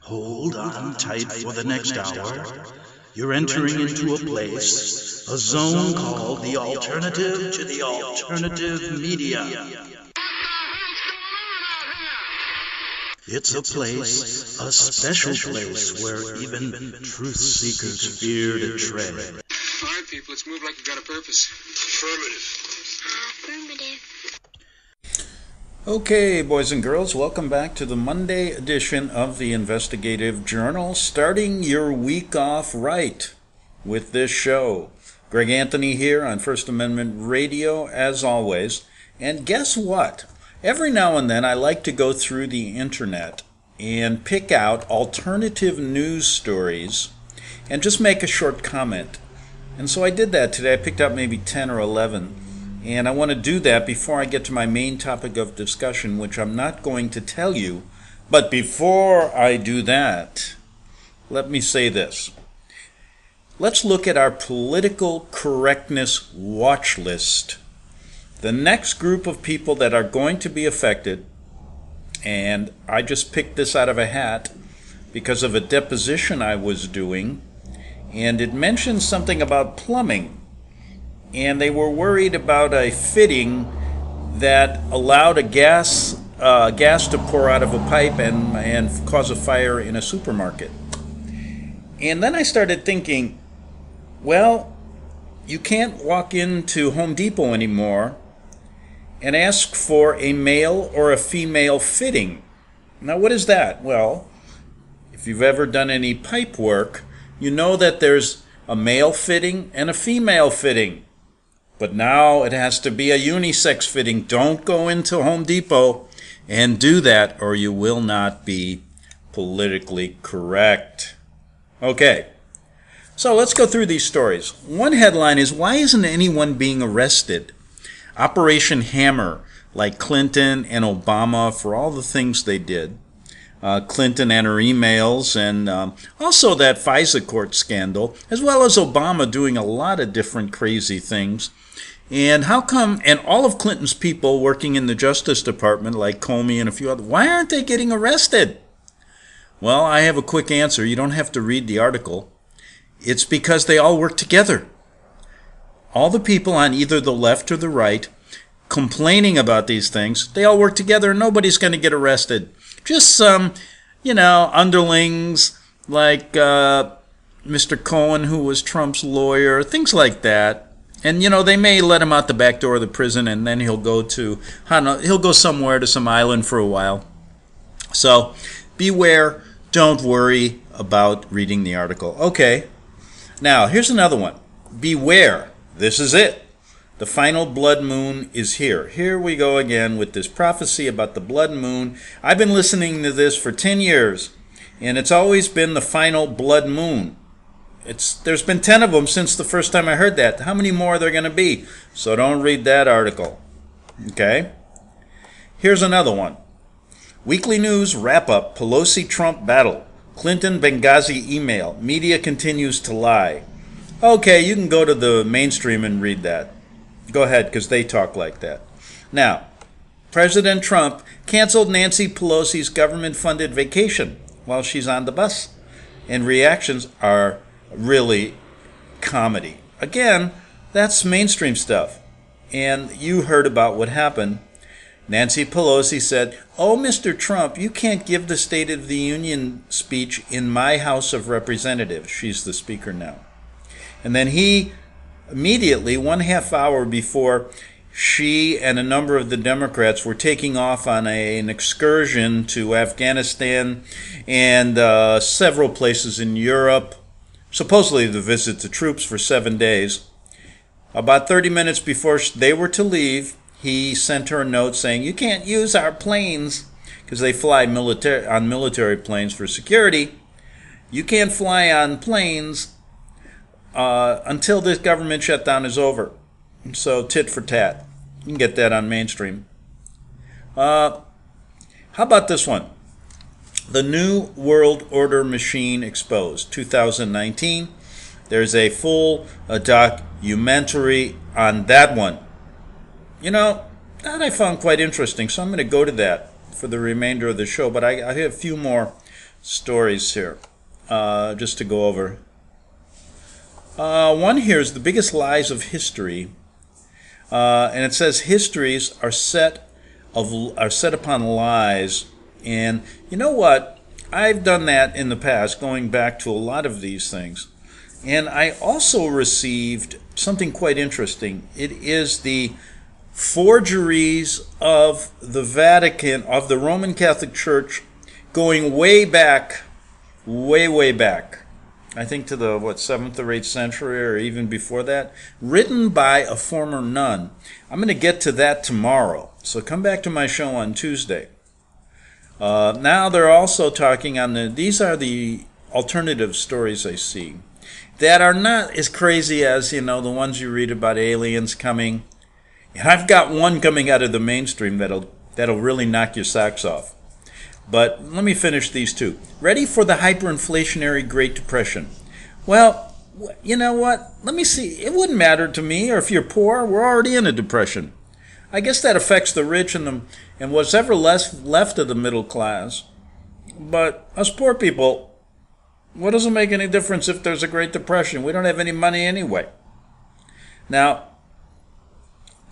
Hold on tight for the next hour. You're entering into a place, a zone called the alternative to the alternative media. It's a place, a special place where even truth seekers fear to tread. All right, people, let's move like we've got a purpose. Affirmative. Okay, boys and girls, welcome back to the Monday edition of the Investigative Journal, starting your week off right with this show. Greg Anthony here on First Amendment Radio, as always. And guess what? Every now and then I like to go through the internet and pick out alternative news stories and just make a short comment. And so I did that today. I picked out maybe 10 or 11. And I want to do that before I get to my main topic of discussion, which I'm not going to tell you. But before I do that, let me say this. Let's look at our political correctness watch list. The next group of people that are going to be affected, and I just picked this out of a hat because of a deposition I was doing, and it mentioned something about plumbing. And they were worried about a fitting that allowed a gas to pour out of a pipe and cause a fire in a supermarket. And then I started thinking, well, you can't walk into Home Depot anymore and ask for a male or a female fitting. Now, what is that? Well, if you've ever done any pipe work, you know that there's a male fitting and a female fitting. But now it has to be a unisex fitting. Don't go into Home Depot and do that, or you will not be politically correct. Okay, so let's go through these stories. One headline is, why isn't anyone being arrested? Operation Hammer, like Clinton and Obama for all the things they did. Clinton and her emails, and also that FISA court scandal, as well as Obama doing a lot of different crazy things. And how come, and all of Clinton's people working in the Justice Department, like Comey and a few others, why aren't they getting arrested? Well, I have a quick answer. You don't have to read the article. It's because they all work together. All the people on either the left or the right complaining about these things, they all work together and nobody's going to get arrested. Just some, underlings like Mr. Cohen, who was Trump's lawyer, things like that. And, they may let him out the back door of the prison, and then he'll go somewhere to some island for a while. So beware, don't worry about reading the article. Okay, now here's another one. Beware, this is it. The final blood moon is here. Here we go again with this prophecy about the blood moon. I've been listening to this for 10 years, and it's always been the final blood moon. There's been 10 of them since the first time I heard that. How many more are there going to be? So don't read that article. Okay? Here's another one. Weekly News wrap-up, Pelosi-Trump battle. Clinton Benghazi email. Media continues to lie. Okay, you can go to the mainstream and read that. Go ahead, because they talk like that. Now, President Trump canceled Nancy Pelosi's government-funded vacation while she's on the bus. And reactions are really comedy. Again, that's mainstream stuff. And you heard about what happened. Nancy Pelosi said, "Oh, Mr. Trump, you can't give the State of the Union speech in my House of Representatives." She's the speaker now. And then he immediately, 1/2 hour before, she and a number of the Democrats were taking off on an excursion to Afghanistan and several places in Europe, supposedly to visit the troops for 7 days. About 30 minutes before they were to leave, he sent her a note saying, "You can't use our planes," because they fly on military planes for security. "You can't fly on planes until this government shutdown is over." So tit for tat. You can get that on mainstream. How about this one? The New World Order Machine Exposed, 2019. There's a full documentary on that one. That I found quite interesting, so I'm going to go to that for the remainder of the show, but I have a few more stories here, just to go over. One here is the biggest lies of history, and it says histories are set upon lies. And you know what? I've done that in the past, going back to a lot of these things. And I also received something quite interesting. It is the forgeries of the Vatican, of the Roman Catholic Church, going way back, way back. I think to the, 7th or 8th century, or even before that, written by a former nun. I'm going to get to that tomorrow, so come back to my show on Tuesday. Now they're also talking on these are the alternative stories I see, that are not as crazy as, the ones you read about aliens coming. And I've got one coming out of the mainstream that'll really knock your socks off. But let me finish these two. Ready for the hyperinflationary Great Depression. Well, you know what? Let me see. It wouldn't matter to me, or if you're poor, we're already in a depression. I guess that affects the rich and what's ever left of the middle class. But us poor people, what does it make any difference if there's a Great Depression? We don't have any money anyway. Now,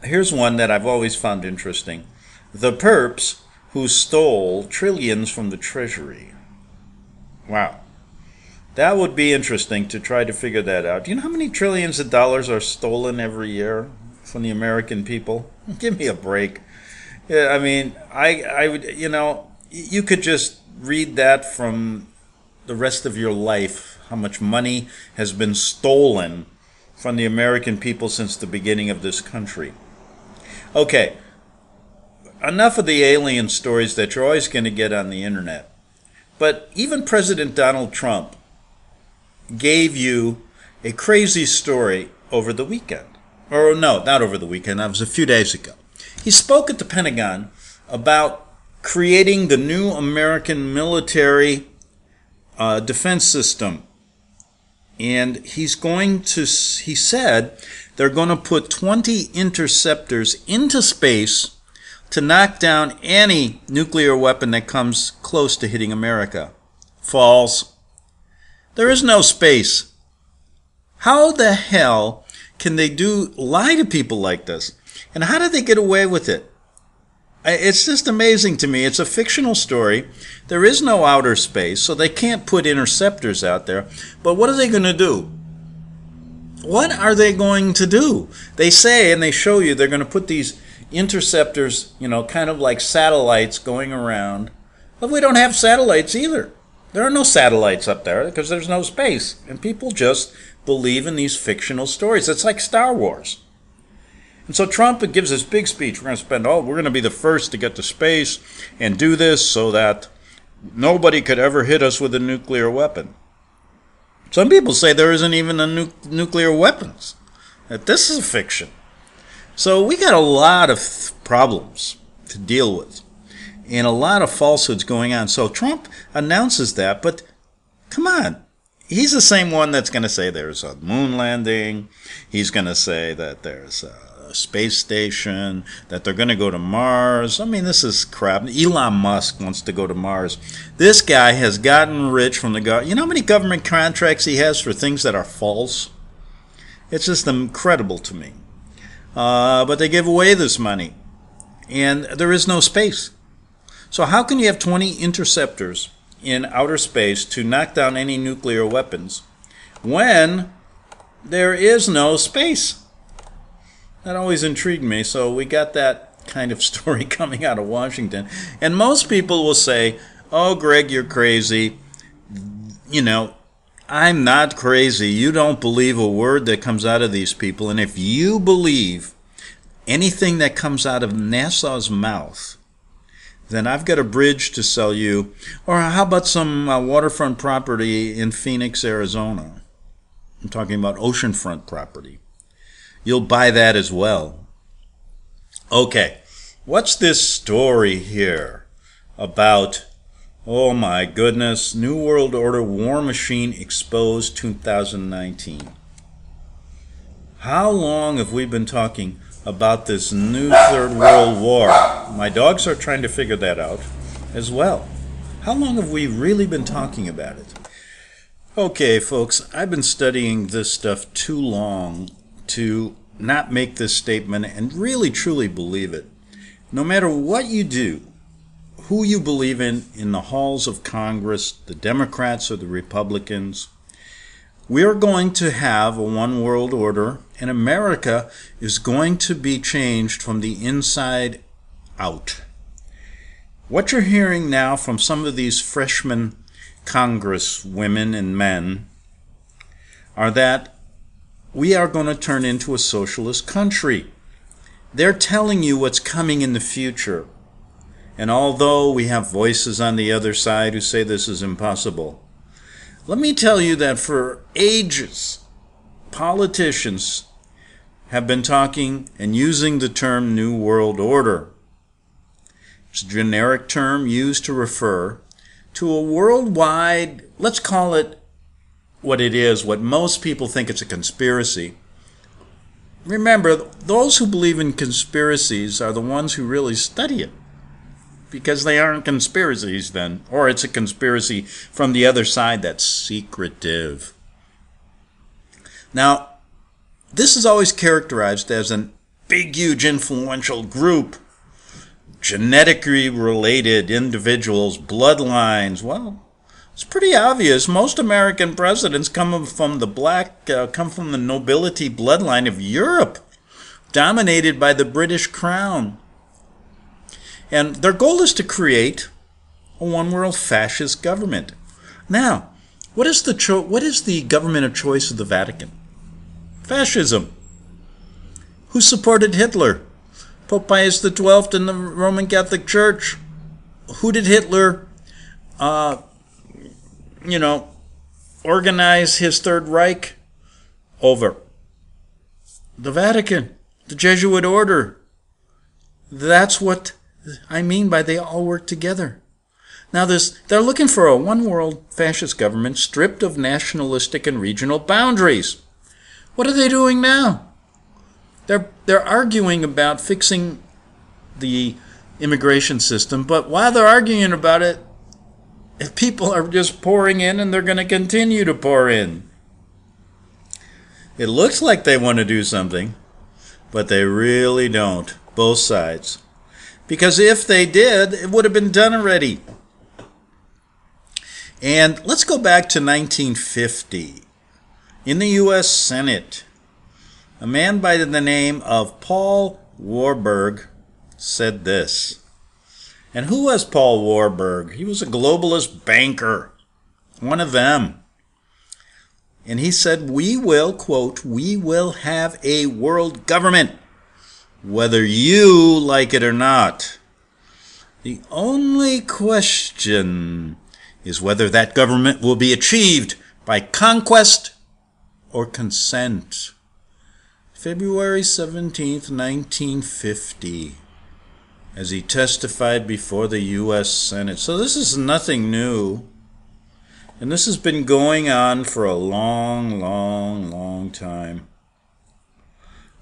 here's one that I've always found interesting. The perps who stole trillions from the Treasury. Wow. That would be interesting to try to figure that out. Do you know how many trillions of dollars are stolen every year from the American people? Give me a break. Yeah, I mean, I would, you could just read that from the rest of your life, how much money has been stolen from the American people since the beginning of this country. Okay. Enough of the alien stories that you're always going to get on the internet. But even President Donald Trump gave you a crazy story over the weekend. Or no, not over the weekend. That was a few days ago. He spoke at the Pentagon about creating the new American military defense system. And he said they're going to put 20 interceptors into space to knock down any nuclear weapon that comes close to hitting America. False. There is no space. How the hell can they lie to people like this? And how do they get away with it? It's just amazing to me. It's a fictional story. There is no outer space, so they can't put interceptors out there. But what are they going to do? What are they going to do? They say, and they show you, they're going to put these interceptors, kind of like satellites going around. But we don't have satellites either. There are no satellites up there because there's no space. And people just believe in these fictional stories. It's like Star Wars. And so Trump gives this big speech. We're going to be the first to get to space and do this so that nobody could ever hit us with a nuclear weapon. Some people say there isn't even a nuclear weapons. That this is a fiction. So we got a lot of problems to deal with and a lot of falsehoods going on. So Trump announces that, but come on. He's the same one that's going to say there's a moon landing. He's going to say that there's a space station, that they're going to go to Mars. I mean, this is crap. Elon Musk wants to go to Mars. This guy has gotten rich from the government. You know how many government contracts he has for things that are false? It's just incredible to me. But they give away this money, and there is no space. So how can you have 20 interceptors in outer space to knock down any nuclear weapons when there is no space? That always intrigued me. So we got that kind of story coming out of Washington. And most people will say, oh, Greg, you're crazy. I'm not crazy. You don't believe a word that comes out of these people. And if you believe anything that comes out of NASA's mouth, then I've got a bridge to sell you. Or how about some waterfront property in Phoenix, Arizona? I'm talking about oceanfront property. You'll buy that as well. Okay, what's this story here about, oh my goodness, New World Order war machine exposed 2019? How long have we been talking about this new Third World War? My dogs are trying to figure that out as well. How long have we really been talking about it? Okay, folks, I've been studying this stuff too long to not make this statement and really truly believe it. No matter what you do, who you believe in the halls of Congress, the Democrats or the Republicans, we are going to have a one world order, and America is going to be changed from the inside out. What you're hearing now from some of these freshman Congress women and men are that we are going to turn into a socialist country. They're telling you what's coming in the future. And although we have voices on the other side who say this is impossible, let me tell you that for ages, politicians have been talking and using the term New World Order. It's a generic term used to refer to a worldwide, let's call it what it is, what most people think it's a conspiracy. Remember, those who believe in conspiracies are the ones who really study it, because they aren't conspiracies then, or it's a conspiracy from the other side that's secretive. Now, this is always characterized as a big, huge, influential group, genetically related individuals, bloodlines. Well, it's pretty obvious. Most American presidents come from the nobility bloodline of Europe, dominated by the British crown. And their goal is to create a one-world fascist government. Now, what is the government of choice of the Vatican? Fascism. Who supported Hitler? Pope Pius XII and the Roman Catholic Church. Who did Hitler, organize his Third Reich over? The Vatican, the Jesuit order. That's what I mean by they all work together. Now they're looking for a one-world fascist government stripped of nationalistic and regional boundaries. What are they doing now? They're arguing about fixing the immigration system, but while they're arguing about it, people are just pouring in, and they're going to continue to pour in. It looks like they want to do something, but they really don't, both sides. Because if they did, it would have been done already. And let's go back to 1950. In the U.S. Senate, a man by the name of Paul Warburg said this. And who was Paul Warburg? He was a globalist banker, one of them. And he said, we will, quote, we will have a world government, whether you like it or not. The only question is whether that government will be achieved by conquest or consent. February 17th, 1950, as he testified before the U.S. Senate. So this is nothing new. And this has been going on for a long, long, long time.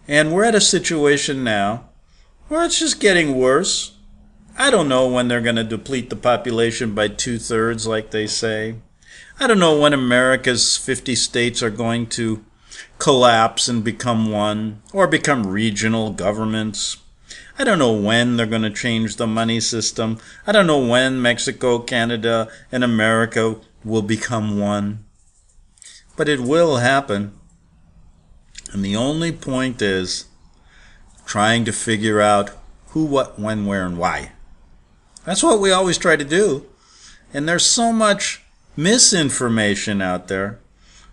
And we're at a situation now where it's just getting worse. I don't know when they're going to deplete the population by 2/3 like they say. I don't know when America's 50 states are going to collapse and become one, or become regional governments. I don't know when they're going to change the money system. I don't know when Mexico, Canada, and America will become one. But it will happen. And the only point is trying to figure out who, what, when, where, and why. That's what we always try to do. And there's so much misinformation out there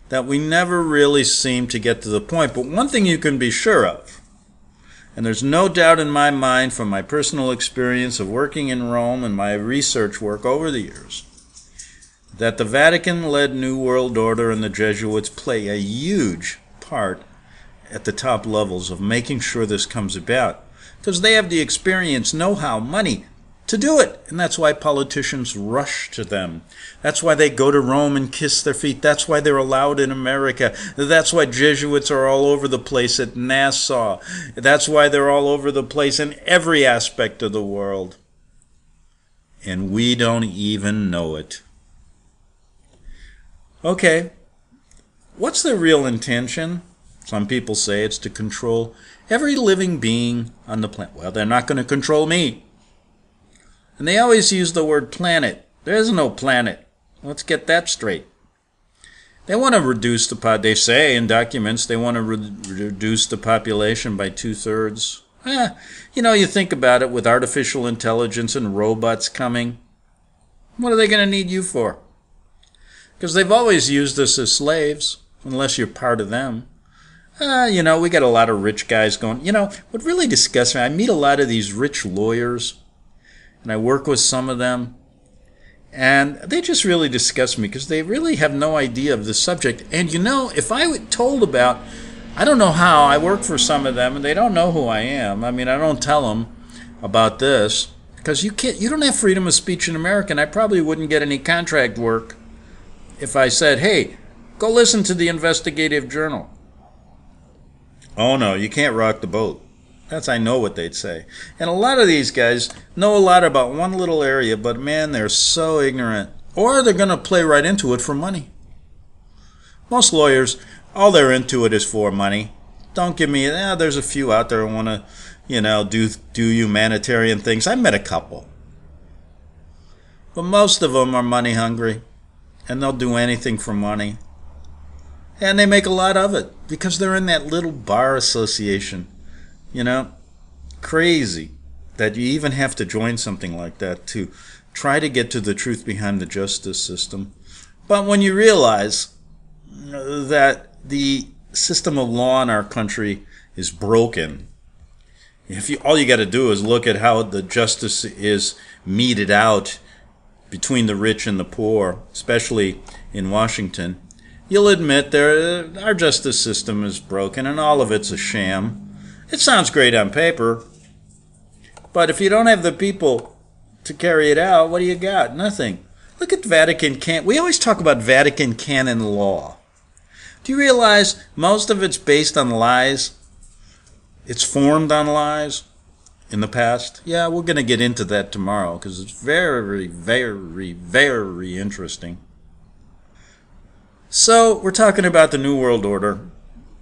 that we never really seem to get to the point. But one thing you can be sure of, and there's no doubt in my mind from my personal experience of working in Rome and my research work over the years, that the Vatican-led New World Order and the Jesuits play a huge part at the top levels of making sure this comes about. Because they have the experience, know-how, money to do it. And that's why politicians rush to them. That's why they go to Rome and kiss their feet. That's why they're allowed in America. That's why Jesuits are all over the place at Nassau. That's why they're all over the place in every aspect of the world. and we don't even know it. Okay, what's their real intention? Some people say it's to control every living being on the planet. Well, they're not going to control me. And they always use the word planet. There is no planet. Let's get that straight. They want to reduce they say in documents, they want to reduce the population by 2/3. You think about it, with artificial intelligence and robots coming, what are they going to need you for? Because they've always used us as slaves, unless you're part of them. We got a lot of rich guys going. What really disgusts me, I meet a lot of these rich lawyers, and I work with some of them, and they just really disgust me because they really have no idea of the subject. And if I were told about, I don't know how, I work for some of them and they don't know who I am. I mean, I don't tell them about this because you don't have freedom of speech in America, and I probably wouldn't get any contract work if I said, hey, go listen to the investigative journal. Oh no, you can't rock the boat. I know what they'd say. And a lot of these guys know a lot about one little area, but man, they're so ignorant. Or they're going to play right into it for money. Most lawyers, all they're into it is for money. Don't give me, there's a few out there who want to, do humanitarian things. I met a couple. But most of them are money hungry. And they'll do anything for money. And they make a lot of it because they're in that little bar association. Crazy that you even have to join something like that to try to get to the truth behind the justice system. But when you realize that the system of law in our country is broken, all you got to do is look at how the justice is meted out between the rich and the poor, especially in Washington, you'll admit our justice system is broken and all of it's a sham. It sounds great on paper, but if you don't have the people to carry it out, what do you got? Nothing. Look at Vatican canon. We always talk about Vatican canon law. Do you realize most of it's based on lies? It's formed on lies in the past. Yeah, we're going to get into that tomorrow because it's very, very, very interesting. So we're talking about the New World Order,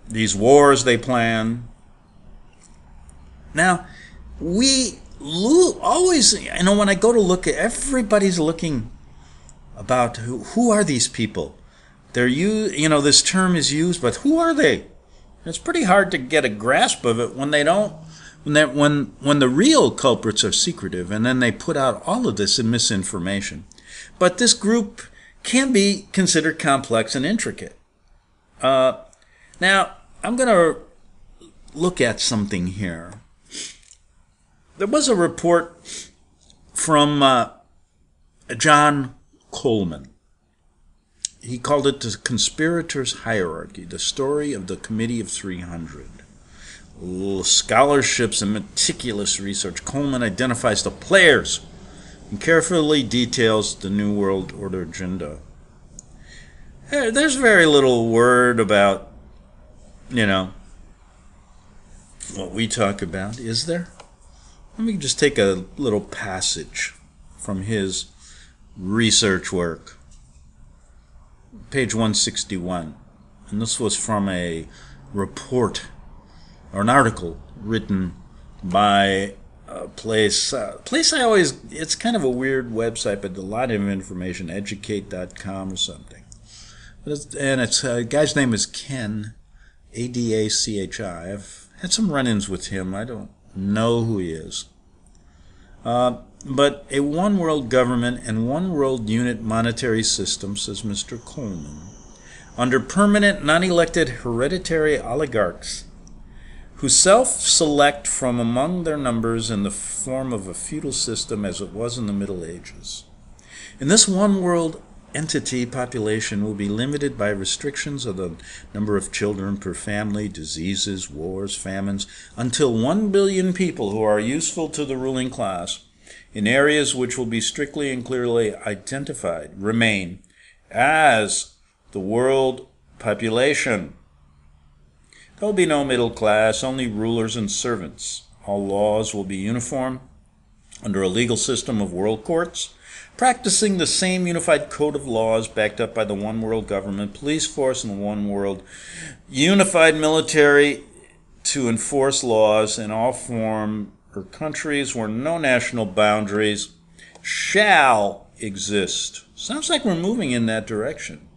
these wars they plan. Now, we always, when I go to look at, everybody's looking about who are these people? This term is used, but who are they? It's pretty hard to get a grasp of it when they don't, when the real culprits are secretive, and then they put out all of this in misinformation. But this group can be considered complex and intricate. Now, I'm going to look at something here. There was a report from John Coleman. He called it The Conspirators' Hierarchy, the story of the Committee of 300. Scholarships and meticulous research. Coleman identifies the players and carefully details the New World Order agenda. There's very little word about, what we talk about, is there? Let me just take a little passage from his research work. Page 161. And this was from a report, or an article written by a place it's kind of a weird website, but a lot of information, educate.com or something. The guy's name is Ken, A-D-A-C-H-I. I've had some run-ins with him. I don't know who he is. But a one-world government and one-world unit monetary system, says Mr. Coleman, under permanent, non-elected hereditary oligarchs who self-select from among their numbers in the form of a feudal system as it was in the Middle Ages. In this one-world entity, population will be limited by restrictions of the number of children per family, diseases, wars, famines, until 1 billion people who are useful to the ruling class in areas which will be strictly and clearly identified remain as the world population. There will be no middle class, only rulers and servants. All laws will be uniform under a legal system of world courts, practicing the same unified code of laws backed up by the one world government, police force, and the one world unified military to enforce laws in all form or countries where no national boundaries shall exist. Sounds like we're moving in that direction.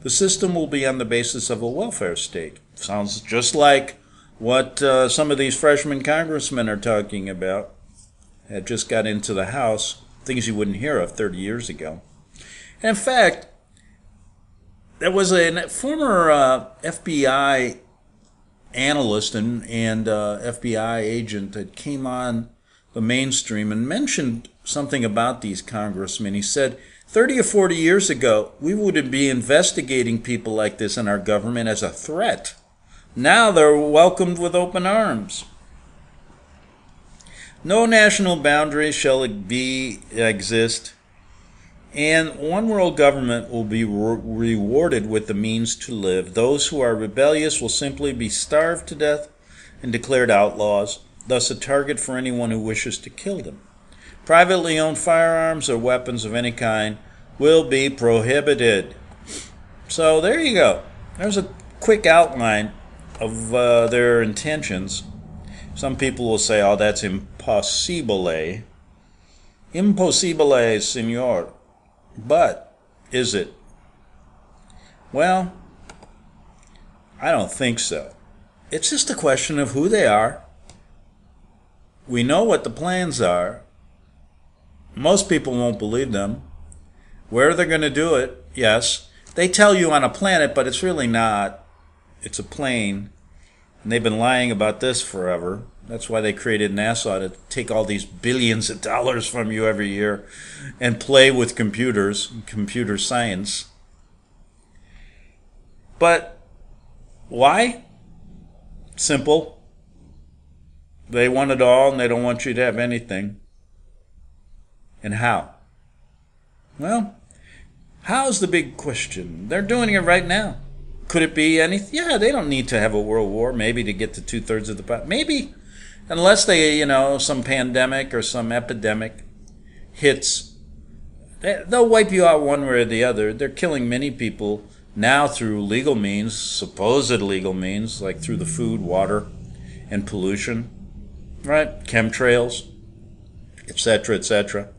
The system will be on the basis of a welfare state. Sounds just like what some of these freshman congressmen are talking about. Had just got into the House, things you wouldn't hear of 30 years ago. And in fact, there was a former FBI analyst and FBI agent that came on the mainstream and mentioned something about these congressmen. He said, 30 or 40 years ago, we wouldn't be investigating people like this in our government as a threat. Now they're welcomed with open arms. No national boundaries shall exist, and one world government will be rewarded with the means to live. Those who are rebellious will simply be starved to death and declared outlaws, thus a target for anyone who wishes to kill them. Privately owned firearms or weapons of any kind will be prohibited. So there you go. There's a quick outline of their intentions. Some people will say, oh, that's impossibile. Impossibile, senor. But is it? Well, I don't think so. It's just a question of who they are. We know what the plans are. Most people won't believe them. Where they're going to do it, yes. They tell you on a planet, but it's really not. It's a plane. And they've been lying about this forever. That's why they created NASA, to take all these billions of dollars from you every year and play with computers, computer science. But why? Simple. They want it all and they don't want you to have anything. And how? Well, how's the big question? They're doing it right now. Could it be anything? Yeah, they don't need to have a world war, maybe to get to 2/3 of the population. Maybe, unless they, some pandemic or some epidemic hits, they'll wipe you out one way or the other. They're killing many people now through legal means, supposed legal means, like through the food, water, and pollution, right? Chemtrails, etc., etc.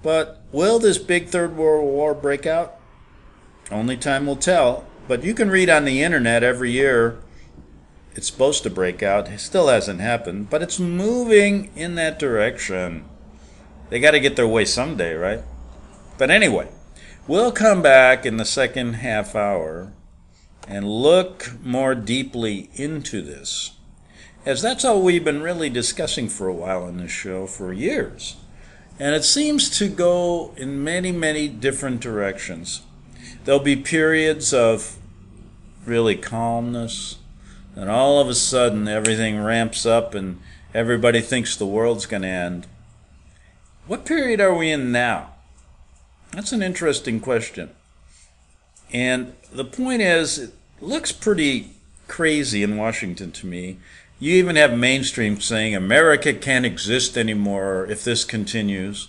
But will this big Third World War break out? Only time will tell. But you can read on the internet every year it's supposed to break out. It still hasn't happened, but it's moving in that direction. They got to get their way someday, right? But anyway, we'll come back in the second half hour and look more deeply into this, as that's all we've been really discussing for a while in this show for years. And it seems to go in many, many different directions. There'll be periods of really calmness, and all of a sudden everything ramps up and everybody thinks the world's going to end. What period are we in now? That's an interesting question. And the point is, it looks pretty crazy in Washington to me. You even have mainstream saying America can't exist anymore if this continues.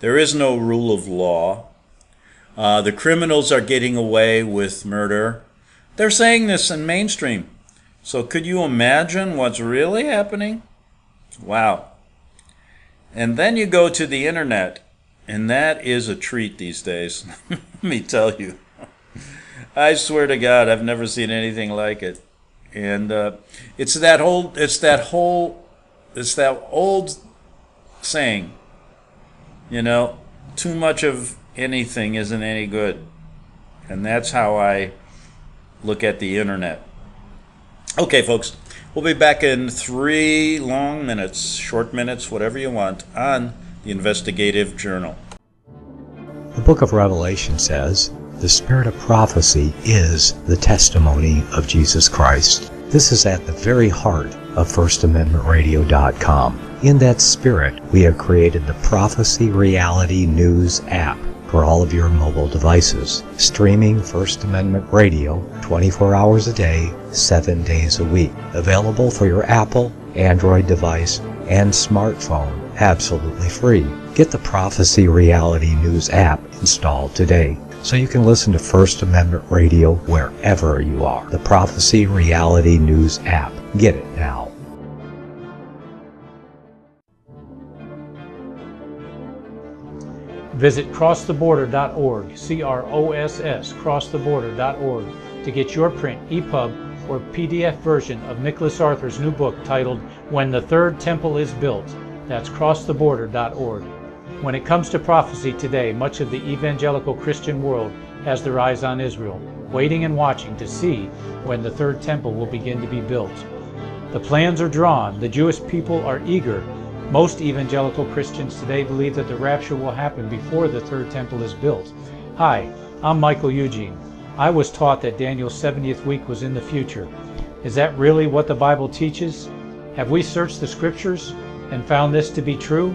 There is no rule of law. The criminals are getting away with murder. They're saying this in mainstream. So could you imagine what's really happening? Wow. And then you go to the internet, and that is a treat these days. Let me tell you. I swear to God, I've never seen anything like it. And it's that old saying, too much of anything isn't any good. And that's how I look at the internet. Okay, folks, we'll be back in 3 long minutes, short minutes, whatever you want, on the Investigative Journal. The book of Revelation says, the spirit of prophecy is the testimony of Jesus Christ. This is at the very heart of FirstAmendmentRadio.com. In that spirit, we have created the Prophecy Reality News app for all of your mobile devices, streaming First Amendment Radio 24 hours a day, 7 days a week. Available for your Apple, Android device, and smartphone absolutely free. Get the Prophecy Reality News app installed today so you can listen to First Amendment Radio wherever you are. The Prophecy Reality News app. Get it now. Visit crosstheborder.org, crosstheborder.org, to get your print, EPUB, or PDF version of Nicholas Arthur's new book titled When the Third Temple is Built. That's crosstheborder.org. When it comes to prophecy today, much of the evangelical Christian world has their eyes on Israel, waiting and watching to see when the third temple will begin to be built. The plans are drawn, the Jewish people are eager. Most evangelical Christians today believe that the rapture will happen before the third temple is built. Hi, I'm Michael Eugene. I was taught that Daniel's 70th week was in the future. Is that really what the Bible teaches? Have we searched the scriptures and found this to be true?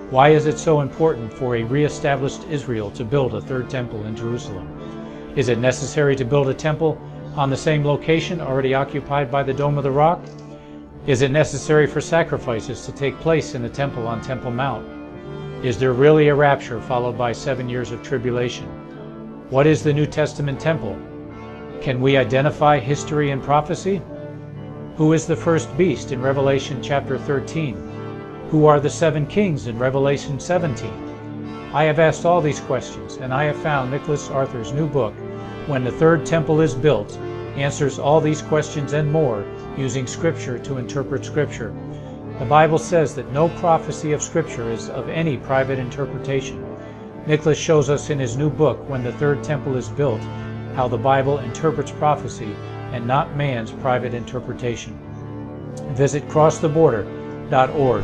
Why is it so important for a re-established Israel to build a third temple in Jerusalem? Is it necessary to build a temple on the same location already occupied by the Dome of the Rock? Is it necessary for sacrifices to take place in the temple on Temple Mount? Is there really a rapture followed by 7 years of tribulation? What is the New Testament temple? Can we identify history and prophecy? Who is the first beast in Revelation chapter 13? Who are the 7 kings in Revelation 17? I have asked all these questions, and I have found Nicholas Arthur's new book, When the Third Temple is Built, answers all these questions and more using Scripture to interpret Scripture. The Bible says that no prophecy of Scripture is of any private interpretation. Nicholas shows us in his new book, When the Third Temple is Built, how the Bible interprets prophecy and not man's private interpretation. Visit crosstheborder.org,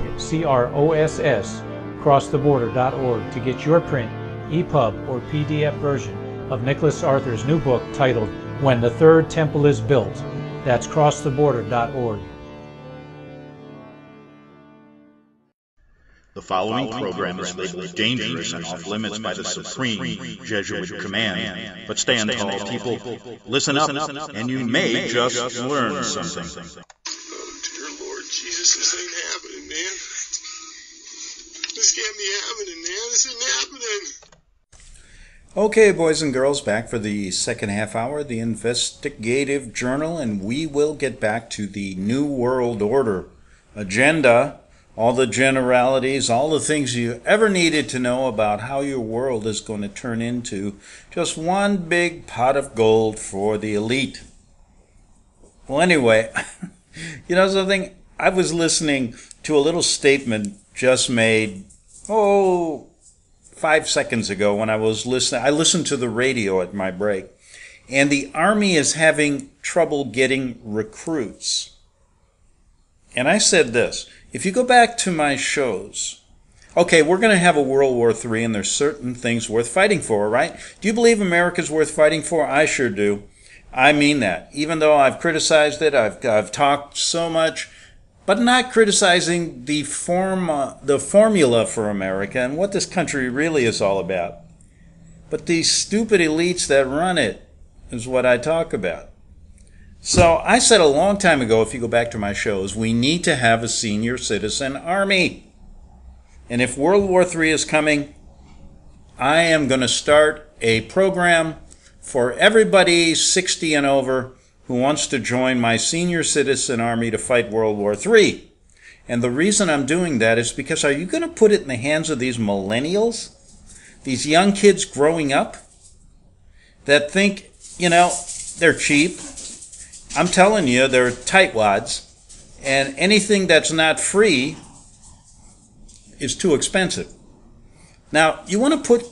crosstheborder.org, to get your print, EPUB, or PDF version of Nicholas Arthur's new book titled When the Third Temple is Built. That's crosstheborder.org. The following program is labeled dangerous and off limits by the supreme Jesuit command. But stand tall, people. Listen up, and you may just learn something. Oh, dear Lord Jesus, this ain't happening, man. This can't be happening, man. This isn't happening. Okay, boys and girls, back for the second half hour, the Investigative Journal, and we will get back to the New World Order agenda, all the generalities, all the things you ever needed to know about how your world is going to turn into just one big pot of gold for the elite. Well, anyway, you know something? I was listening to a little statement just made, 5 seconds ago when I was listening. I listened to the radio at my break, and the Army is having trouble getting recruits. And I said this, if you go back to my shows, okay, we're going to have a World War III, and there's certain things worth fighting for, right? Do you believe America's worth fighting for? I sure do. I mean that. Even though I've criticized it, I've talked so much, but not criticizing the formula for America and what this country really is all about. But these stupid elites that run it is what I talk about. So I said a long time ago, if you go back to my shows, we need to have a senior citizen army. And if World War III is coming, I am going to start a program for everybody 60 and over who wants to join my senior citizen army to fight World War III. And the reason I'm doing that is because, are you going to put it in the hands of these millennials? These young kids growing up that think, they're cheap. I'm telling you, they're tightwads. And anything that's not free is too expensive. Now, you want to put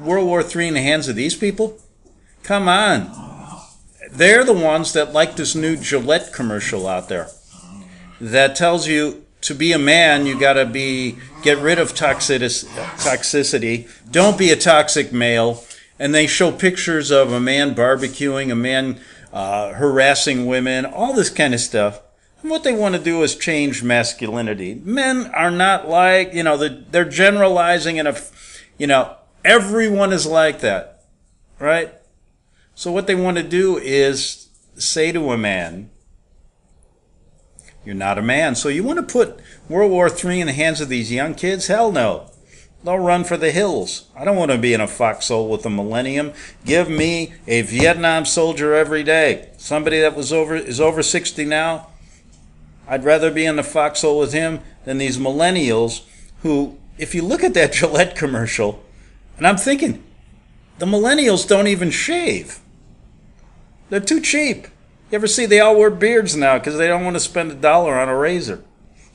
World War III in the hands of these people? Come on. They're the ones that like this new Gillette commercial out there that tells you to be a man, you got to get rid of toxicity. Don't be a toxic male. And they show pictures of a man barbecuing, a man harassing women, all this kind of stuff. And what they want to do is change masculinity. Men are not like, they're generalizing, and everyone is like that, right? So what they want to do is say to a man, you're not a man. So you want to put World War III in the hands of these young kids? Hell no. They'll run for the hills. I don't want to be in a foxhole with the millennium. Give me a Vietnam soldier every day. Somebody that is over 60 now, I'd rather be in the foxhole with him than these millennials who, if you look at that Gillette commercial, and I'm thinking, the millennials don't even shave. They're too cheap. You ever see they all wear beards now because they don't want to spend $1 on a razor?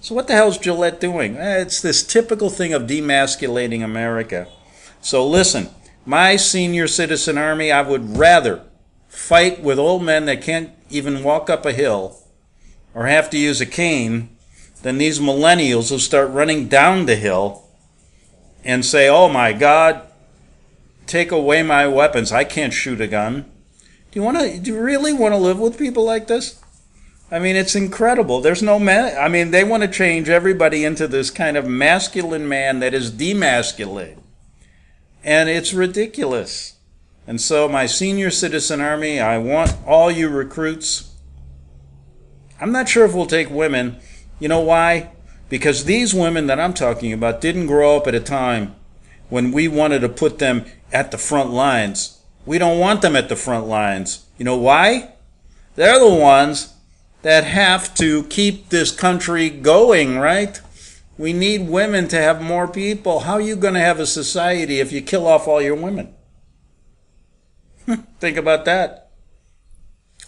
So what the hell is Gillette doing? It's this typical thing of demasculating America. So listen, my senior citizen army, I would rather fight with old men that can't even walk up a hill or have to use a cane than these millennials who start running down the hill and say, oh my God, take away my weapons. I can't shoot a gun. Do you really want to live with people like this? I mean, it's incredible. There's no man. I mean, they want to change everybody into this kind of masculine man that is demasculated. And it's ridiculous. And so my senior citizen army, I want all you recruits. I'm not sure if we'll take women. You know why? Because these women that I'm talking about didn't grow up at a time when we wanted to put them at the front lines. We don't want them at the front lines. You know why? They're the ones that have to keep this country going, right? We need women to have more people. How are you going to have a society if you kill off all your women? Think about that.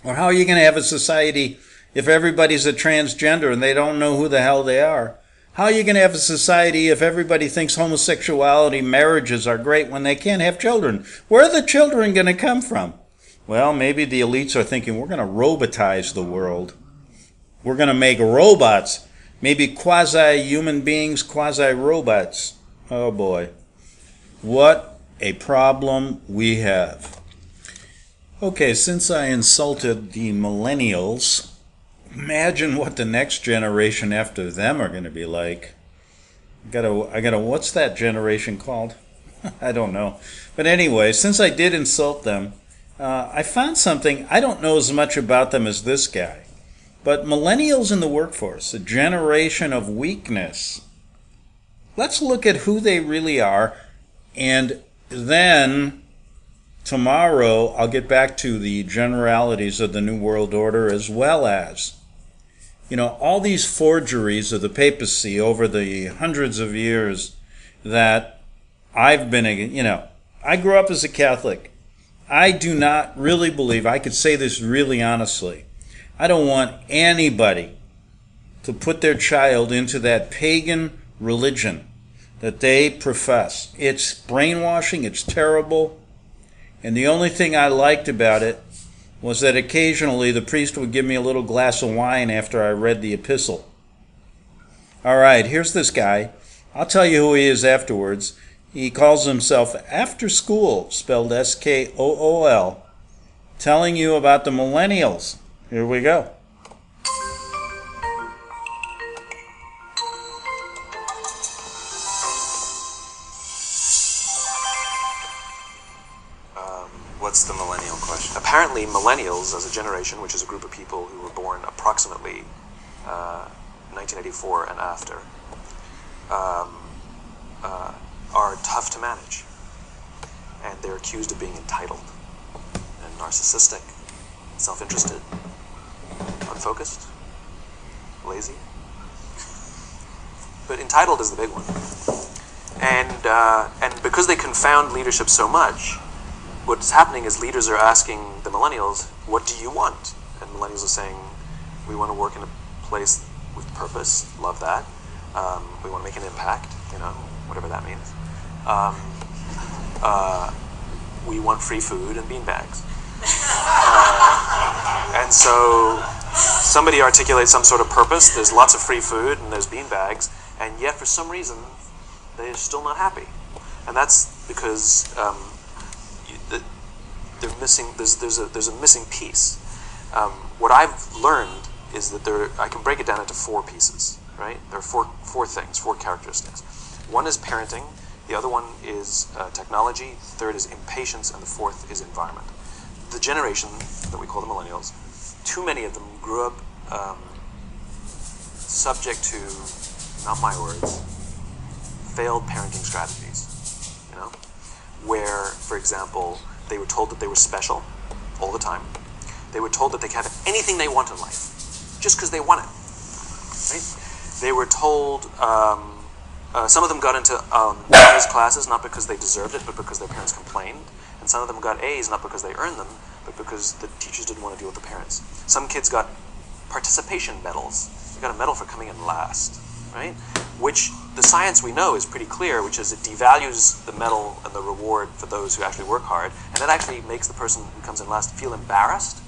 Or how are you going to have a society if everybody's a transgender and they don't know who the hell they are? How are you going to have a society if everybody thinks homosexuality marriages are great when they can't have children? Where are the children going to come from? Well, maybe the elites are thinking we're going to robotize the world. We're going to make robots, maybe quasi-human beings, quasi-robots. Oh boy, what a problem we have. Okay, since I insulted the millennials, imagine what the next generation after them are going to be like. I gotta, what's that generation called? I don't know. But anyway, since I did insult them, I found something. I don't know as much about them as this guy. But millennials in the workforce, a generation of weakness. Let's look at who they really are, and then tomorrow I'll get back to the generalities of the New World Order, as well as, all these forgeries of the papacy over the hundreds of years that I've been, I grew up as a Catholic. I do not really believe, I could say this really honestly, I don't want anybody to put their child into that pagan religion that they profess. It's brainwashing, it's terrible, and the only thing I liked about it was that occasionally the priest would give me a little glass of wine after I read the epistle. All right, here's this guy. I'll tell you who he is afterwards. He calls himself After School, spelled S-K-O-O-L, telling you about the millennials. Here we go. What's the millennial question? Apparently, millennials, as a generation, which is a group of people who were born approximately 1984 and after, are tough to manage. And they're accused of being entitled and narcissistic, self-interested, unfocused, lazy. But entitled is the big one. And because they confound leadership so much, what's happening is leaders are asking the millennials, what do you want? And millennials are saying, we want to work in a place with purpose, love that. We want to make an impact, whatever that means. We want free food and beanbags. And so somebody articulates some sort of purpose, there's lots of free food and there's beanbags, and yet for some reason they're still not happy. And that's because they're missing. There's a missing piece. What I've learned is that I can break it down into 4 pieces. Right? There are four things, 4 characteristics. One is parenting. The other one is technology. The third is impatience, and the fourth is environment. The generation that we call the millennials, too many of them grew up subject to, not my words, failed parenting strategies, you know, where, for example, they were told that they were special all the time. They were told that they could have anything they want in life, just because they want it, right? They were told, some of them got into honors classes not because they deserved it, but because their parents complained. And some of them got A's not because they earned them, but because the teachers didn't want to deal with the parents. Some kids got participation medals. You got a medal for coming in last, right? Which the science we know is pretty clear, which is it devalues the medal and the reward for those who actually work hard, and that actually makes the person who comes in last feel embarrassed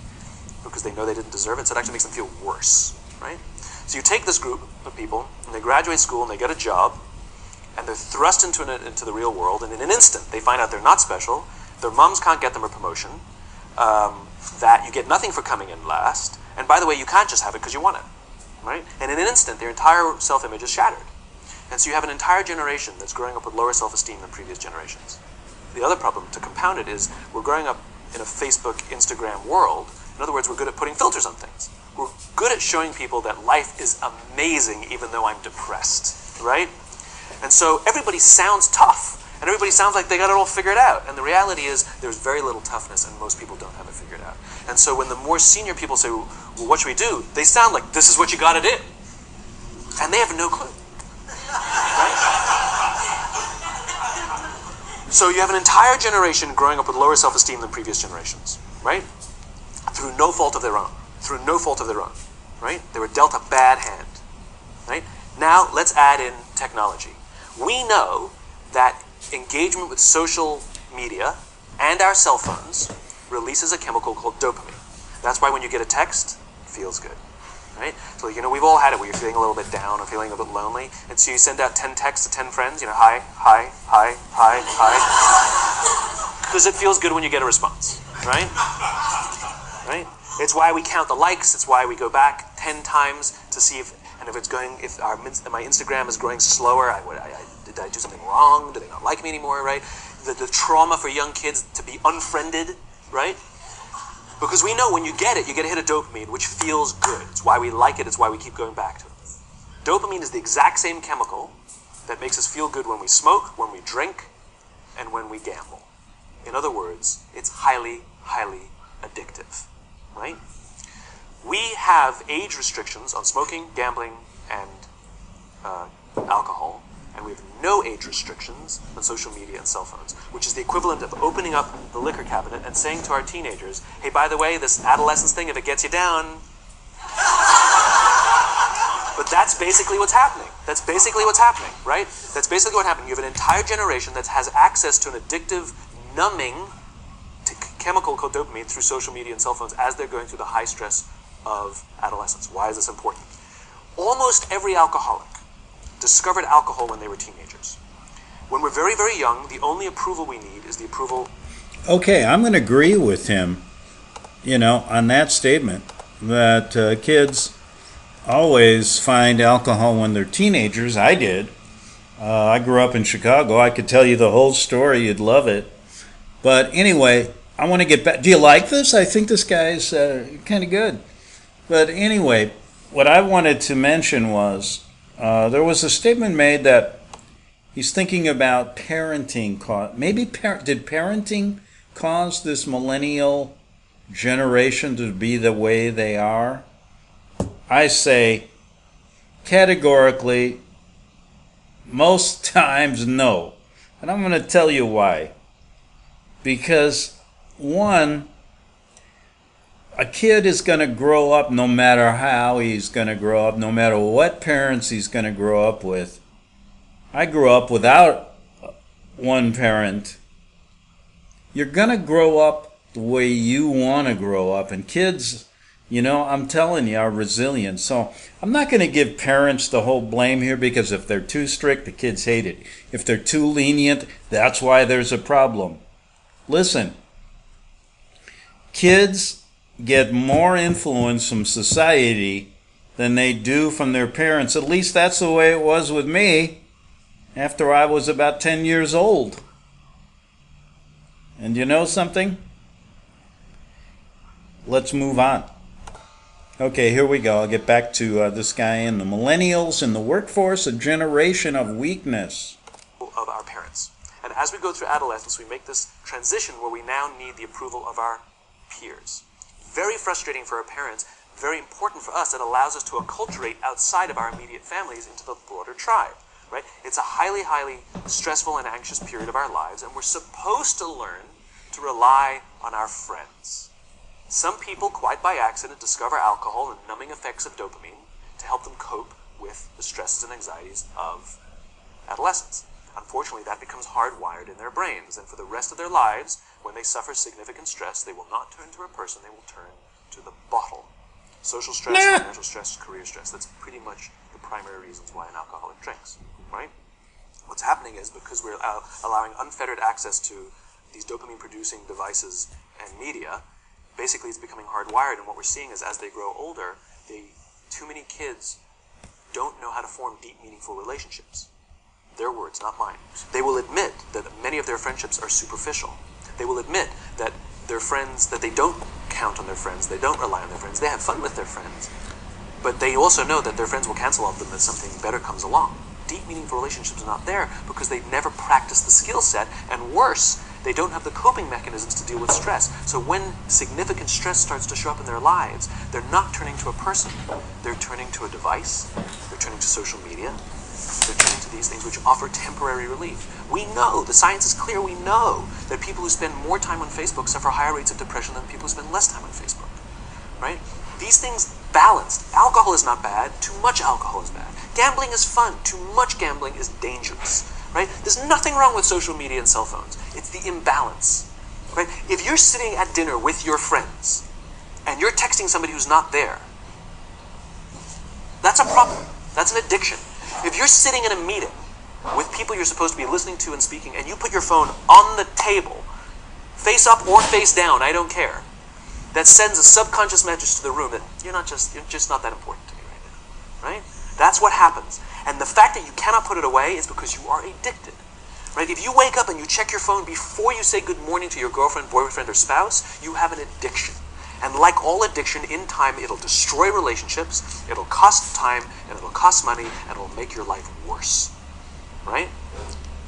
because they know they didn't deserve it, so it actually makes them feel worse, right? So you take this group of people, and they graduate school, and they get a job, and they're thrust into the real world, and in an instant, they find out they're not special, their moms can't get them a promotion, that you get nothing for coming in last, and by the way, you can't just have it because you want it, right? And in an instant, their entire self-image is shattered. And so you have an entire generation that's growing up with lower self-esteem than previous generations. The other problem, to compound it, is we're growing up in a Facebook, Instagram world. In other words, we're good at putting filters on things. We're good at showing people that life is amazing even though I'm depressed, right? And so everybody sounds tough, and everybody sounds like they got it all figured out. And the reality is there's very little toughness, and most people don't have it figured out. And so when the more senior people say, well, what should we do? They sound like, this is what you got to do. And they have no clue. Right? So you have an entire generation growing up with lower self-esteem than previous generations, right? Through no fault of their own. Through no fault of their own, right? They were dealt a bad hand, right? Now let's add in technology. We know that engagement with social media and our cell phones releases a chemical called dopamine. That's why when you get a text, it feels good. Right? So, you know, we've all had it where you're feeling a little bit down or feeling a bit lonely, and so you send out 10 texts to 10 friends, you know, hi, hi, hi, hi, hi, because it feels good when you get a response, right? Right? It's why we count the likes, it's why we go back 10 times to see if my Instagram is growing slower, did I do something wrong, do they not like me anymore, right? The trauma for young kids to be unfriended, right? Because we know when you get a hit of dopamine, which feels good. It's why we like it. It's why we keep going back to it. Dopamine is the exact same chemical that makes us feel good when we smoke, when we drink, and when we gamble. In other words, it's highly, highly addictive, right? We have age restrictions on smoking, gambling, and alcohol, and we have no age restrictions on social media and cell phones, which is the equivalent of opening up the liquor cabinet and saying to our teenagers, hey, by the way, this adolescence thing, if it gets you down... But that's basically what's happening. That's basically what's happening, right? That's basically what happened. You have an entire generation that has access to an addictive, numbing chemical called dopamine through social media and cell phones as they're going through the high stress of adolescence. Why is this important? Almost every alcoholic discovered alcohol when they were teenagers. When we're very, very young, the only approval we need is the approval... Okay, I'm going to agree with him, on that statement, that kids always find alcohol when they're teenagers. I did. I grew up in Chicago. I could tell you the whole story. You'd love it. But anyway, I want to get back. Do you like this? I think this guy's kind of good. But anyway, what I wanted to mention was there was a statement made that he's thinking about parenting. Did parenting cause this millennial generation to be the way they are? I say categorically, most times no. And I'm going to tell you why. Because, one, a kid is going to grow up no matter how he's going to grow up, no matter what parents he's going to grow up with. I grew up without one parent. You're going to grow up the way you want to grow up. And kids, I'm telling you, are resilient. So I'm not going to give parents the whole blame here, because if they're too strict, the kids hate it. If they're too lenient, that's why there's a problem. Listen, kids get more influence from society than they do from their parents. At least that's the way it was with me after I was about 10 years old. And you know something? Let's move on. Okay, here we go. I'll get back to this guy in the Millennials in the workforce, a generation of weakness. Of our parents. And as we go through adolescence, we make this transition where we now need the approval of our peers. Very frustrating for our parents, very important for us. It allows us to acculturate outside of our immediate families into the broader tribe, right? It's a highly, highly stressful and anxious period of our lives, and we're supposed to learn to rely on our friends. Some people, quite by accident, discover alcohol and numbing effects of dopamine to help them cope with the stresses and anxieties of adolescence. Unfortunately, that becomes hardwired in their brains, and for the rest of their lives, when they suffer significant stress, they will not turn to a person, they will turn to the bottle. Social stress, financial stress, career stress, that's pretty much the primary reasons why an alcoholic drinks, right? What's happening is because we're allowing unfettered access to these dopamine-producing devices and media, basically it's becoming hardwired, and what we're seeing is as they grow older, too many kids don't know how to form deep, meaningful relationships. Their words, not mine. They will admit that many of their friendships are superficial. They will admit that their friends, that they don't count on their friends, they don't rely on their friends, they have fun with their friends. But they also know that their friends will cancel on them if something better comes along. Deep, meaningful relationships are not there because they've never practiced the skill set, and worse, they don't have the coping mechanisms to deal with stress. So when significant stress starts to show up in their lives, they're not turning to a person, they're turning to a device, they're turning to social media, they're turning to these things which offer temporary relief. We know, the science is clear, we know that people who spend more time on Facebook suffer higher rates of depression than people who spend less time on Facebook, right? These things balanced. Alcohol is not bad, too much alcohol is bad. Gambling is fun, too much gambling is dangerous, right? There's nothing wrong with social media and cell phones. It's the imbalance, right? If you're sitting at dinner with your friends and you're texting somebody who's not there, that's a problem. That's an addiction. If you're sitting in a meeting with people you're supposed to be listening to and speaking, and you put your phone on the table, face up or face down, I don't care, that sends a subconscious message to the room that you're just not that important to me right now, right? That's what happens. And the fact that you cannot put it away is because you are addicted, right? If you wake up and you check your phone before you say good morning to your girlfriend, boyfriend, or spouse, you have an addiction. And like all addiction, in time, it'll destroy relationships, it'll cost time, and it'll cost money, and it'll make your life worse, right?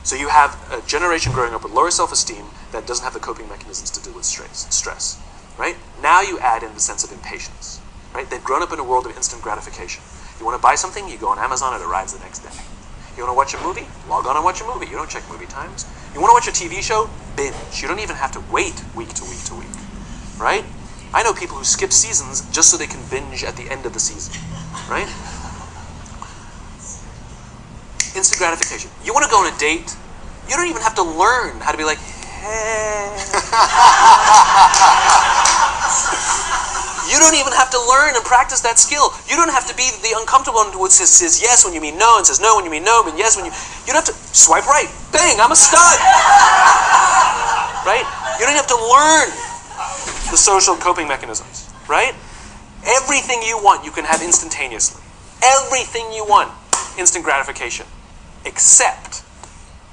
So you have a generation growing up with lower self-esteem that doesn't have the coping mechanisms to deal with stress, right? Now you add in the sense of impatience, right? They've grown up in a world of instant gratification. You want to buy something, you go on Amazon, it arrives the next day. You want to watch a movie? Log on and watch a movie. You don't check movie times. You want to watch a TV show? Binge. You don't even have to wait week to week to week, right? I know people who skip seasons just so they can binge at the end of the season, right? Instant gratification. You want to go on a date? You don't even have to learn how to be like, hey. You don't even have to learn and practice that skill. You don't have to be the uncomfortable one who says yes when you mean no and says no when you mean no, but yes when you... You don't have to swipe right. Bang, I'm a stud. Right? You don't have to learn the social coping mechanisms, right? Everything you want, you can have instantaneously. Everything you want, instant gratification. Except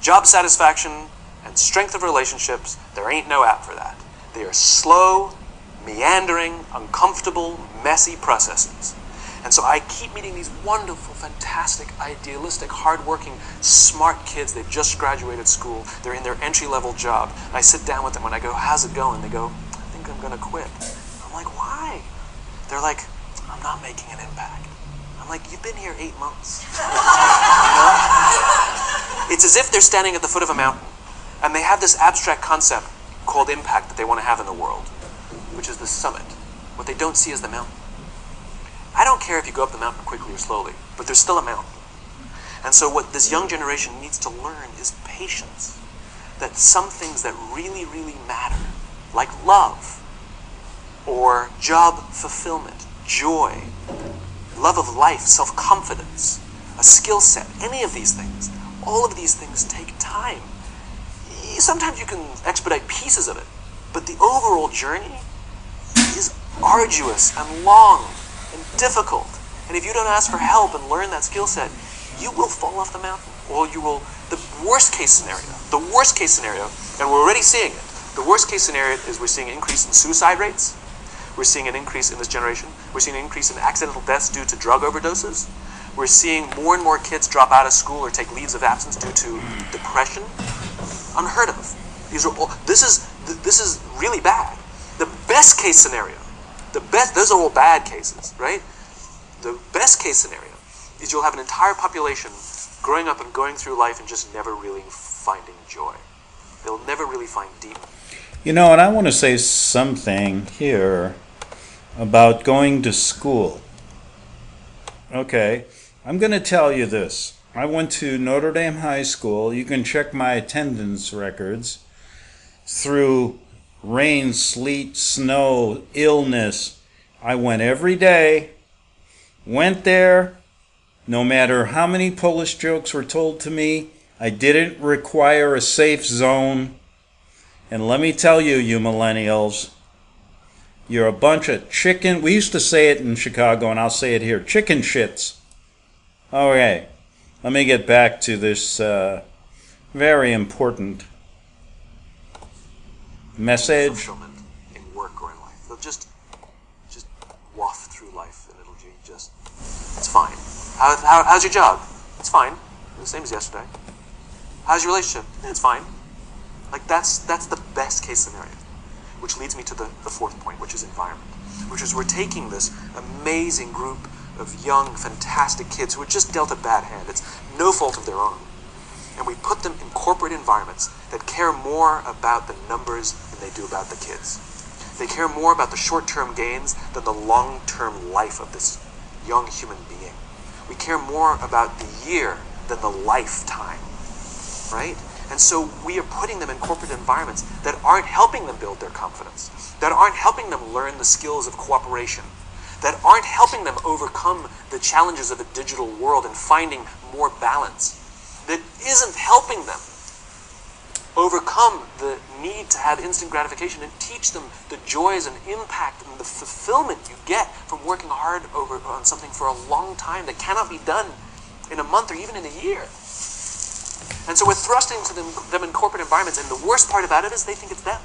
job satisfaction and strength of relationships, there ain't no app for that. They are slow, meandering, uncomfortable, messy processes. And so I keep meeting these wonderful, fantastic, idealistic, hardworking, smart kids. They've just graduated school. They're in their entry-level job. And I sit down with them and I go, how's it going? They go, I think I'm going to quit. I'm like, why? They're like, I'm not making an impact. I'm like, you've been here 8 months. You know? It's as if they're standing at the foot of a mountain and they have this abstract concept called impact that they want to have in the world, which is the summit. What they don't see is the mountain. I don't care if you go up the mountain quickly or slowly, but there's still a mountain. And so what this young generation needs to learn is patience. That some things that really, really matter, like love, or job fulfillment, joy, love of life, self-confidence, a skill set, any of these things, all of these things take time. Sometimes you can expedite pieces of it, but the overall journey is arduous and long and difficult. And if you don't ask for help and learn that skill set, you will fall off the mountain. Or you will, the worst case scenario, and we're already seeing it, the worst case scenario is we're seeing an increase in suicide rates, We're seeing an increase in this generation. We're seeing an increase in accidental deaths due to drug overdoses. We're seeing more and more kids drop out of school or take leaves of absence due to depression. Unheard of. This is really bad. The best case scenario, those are all bad cases, right? The best case scenario is you'll have an entire population growing up and going through life and just never really finding joy. They'll never really find deep. And I want to say something here about going to school. Okay, I'm going to tell you this. I went to Notre Dame High School. You can check my attendance records through rain, sleet, snow, illness. I went every day, went there. No matter how many Polish jokes were told to me, I didn't require a safe zone. And let me tell you, you millennials, you're a bunch of chicken. We used to say it in Chicago, and I'll say it here, chicken shits. Okay, let me get back to this very important message. Fulfillment in work or in life. They'll just waft through life, and it'll just, it's fine. How's your job? It's fine. The same as yesterday. How's your relationship? It's fine. Like that's the best case scenario. Which leads me to the fourth point, which is environment. Which is we're taking this amazing group of young, fantastic kids who are just dealt a bad hand. It's no fault of their own. And we put them in corporate environments that care more about the numbers than they do about the kids. They care more about the short-term gains than the long-term life of this young human being. We care more about the year than the lifetime, right? And so we are putting them in corporate environments that aren't helping them build their confidence, that aren't helping them learn the skills of cooperation, that aren't helping them overcome the challenges of a digital world and finding more balance, that isn't helping them overcome the need to have instant gratification and teach them the joys and impact and the fulfillment you get from working hard on something for a long time that cannot be done in a month or even in a year. And so we're thrusting to them in corporate environments, and the worst part about it is they think it's them.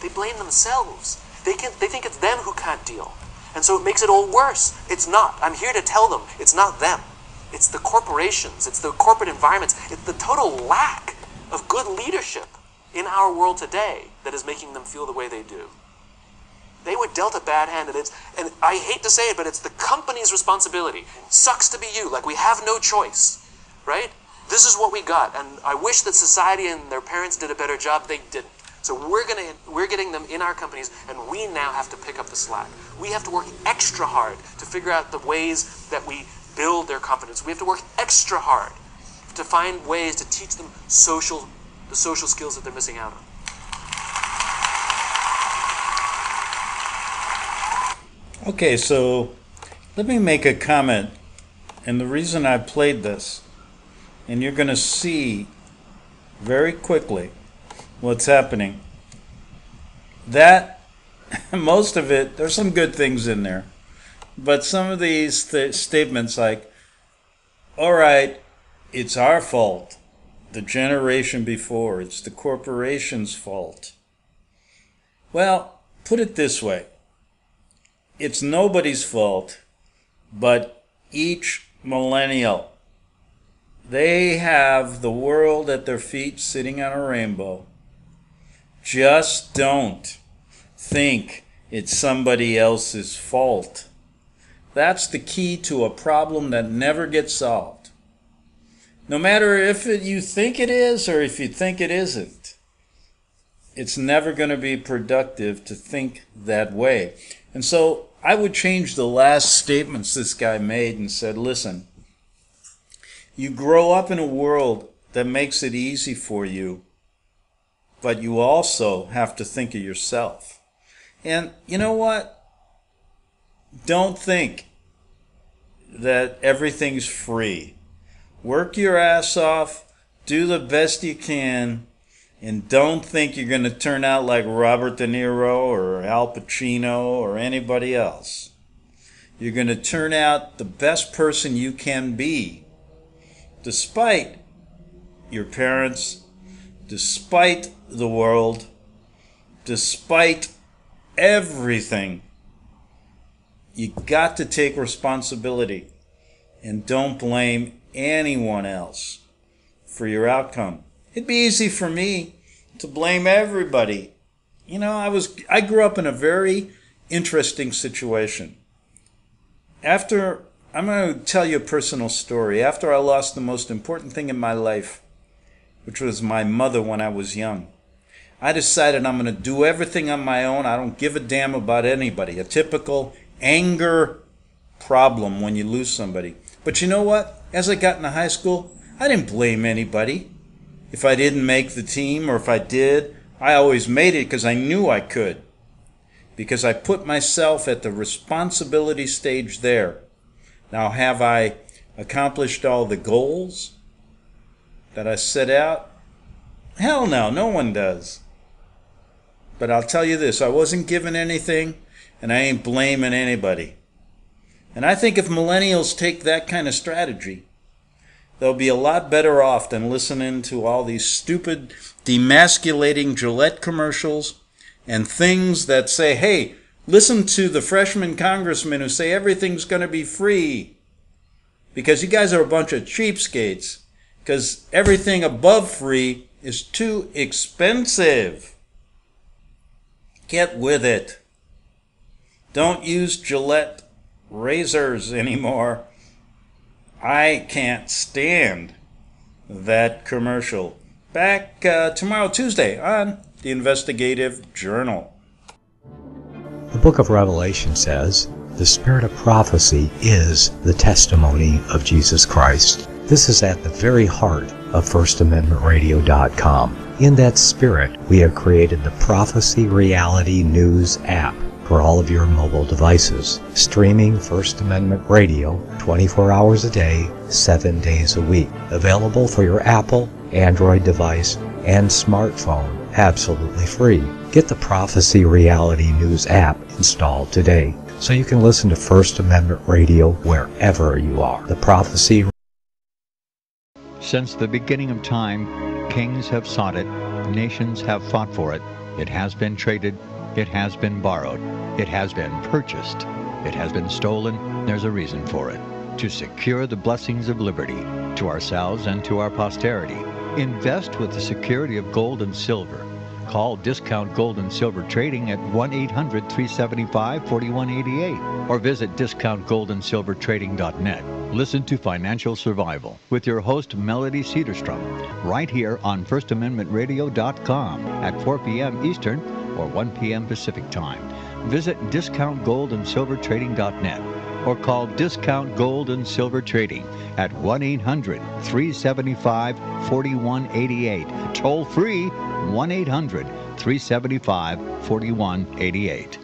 They blame themselves. They think it's them who can't deal. And so it makes it all worse. It's not. I'm here to tell them it's not them. It's the corporations. It's the corporate environments. It's the total lack of good leadership in our world today that is making them feel the way they do. They were dealt a bad hand, and I hate to say it, but it's the company's responsibility. Sucks to be you. Like, we have no choice, right? This is what we got, and I wish that society and their parents did a better job. They didn't. So we're getting them in our companies, and we now have to pick up the slack. We have to work extra hard to figure out the ways that we build their confidence. We have to work extra hard to find ways to teach them the social skills that they're missing out on. Okay, so let me make a comment, and the reason I played this, and you're going to see very quickly what's happening. That, most of it, there's some good things in there, but some of these statements like, all right, it's our fault, the generation before, it's the corporation's fault. Well, put it this way. It's nobody's fault, but each millennial. They have the world at their feet sitting on a rainbow. Just don't think it's somebody else's fault. That's the key to a problem that never gets solved. No matter if you think it is or if you think it isn't, it's never going to be productive to think that way. And so I would change the last statements this guy made and said, listen, you grow up in a world that makes it easy for you, but you also have to think of yourself. And you know what? Don't think that everything's free. Work your ass off, do the best you can, and don't think you're going to turn out like Robert De Niro or Al Pacino or anybody else. You're going to turn out the best person you can be, despite your parents, despite the world, despite everything You got to take responsibility and don't blame anyone else for your outcome. It'd be easy for me to blame everybody. You know, I grew up in a very interesting situation. I'm going to tell you a personal story. After I lost the most important thing in my life, which was my mother when I was young, I decided I'm going to do everything on my own. I don't give a damn about anybody. A typical anger problem when you lose somebody. But you know what? As I got into high school, I didn't blame anybody. If I didn't make the team, or if I did, I always made it because I knew I could. Because I put myself at the responsibility stage there. Now, have I accomplished all the goals that I set out? Hell no, no one does. But I'll tell you this, I wasn't given anything, and I ain't blaming anybody. And I think if millennials take that kind of strategy, they'll be a lot better off than listening to all these stupid, demasculating Gillette commercials and things that say, hey, listen to the freshman congressmen who say everything's going to be free. Because you guys are a bunch of cheapskates. Because everything above free is too expensive. Get with it. Don't use Gillette razors anymore. I can't stand that commercial. Back tomorrow, Tuesday, on the Investigative Journal. The book of Revelation says, the spirit of prophecy is the testimony of Jesus Christ. This is at the very heart of FirstAmendmentRadio.com. In that spirit, we have created the Prophecy Reality News app for all of your mobile devices, streaming First Amendment Radio 24 hours a day, 7 days a week. Available for your Apple, Android device, and smartphone, absolutely free. Get the Prophecy Reality News app installed today so you can listen to First Amendment Radio wherever you are. The Prophecy. Since the beginning of time, kings have sought it, nations have fought for it. It has been traded, it has been borrowed, it has been purchased, it has been stolen. There's a reason for it. To secure the blessings of liberty to ourselves and to our posterity. Invest with the security of gold and silver. Call Discount Gold and Silver Trading at 1-800-375-4188 or visit discountgoldandsilvertrading.net. Listen to Financial Survival with your host Melody Cedarstrom right here on FirstAmendmentRadio.com at 4 p.m. Eastern or 1 p.m. Pacific Time. Visit discountgoldandsilvertrading.net or call Discount Gold and Silver Trading at 1-800-375-4188. Toll free 1-800-375-4188.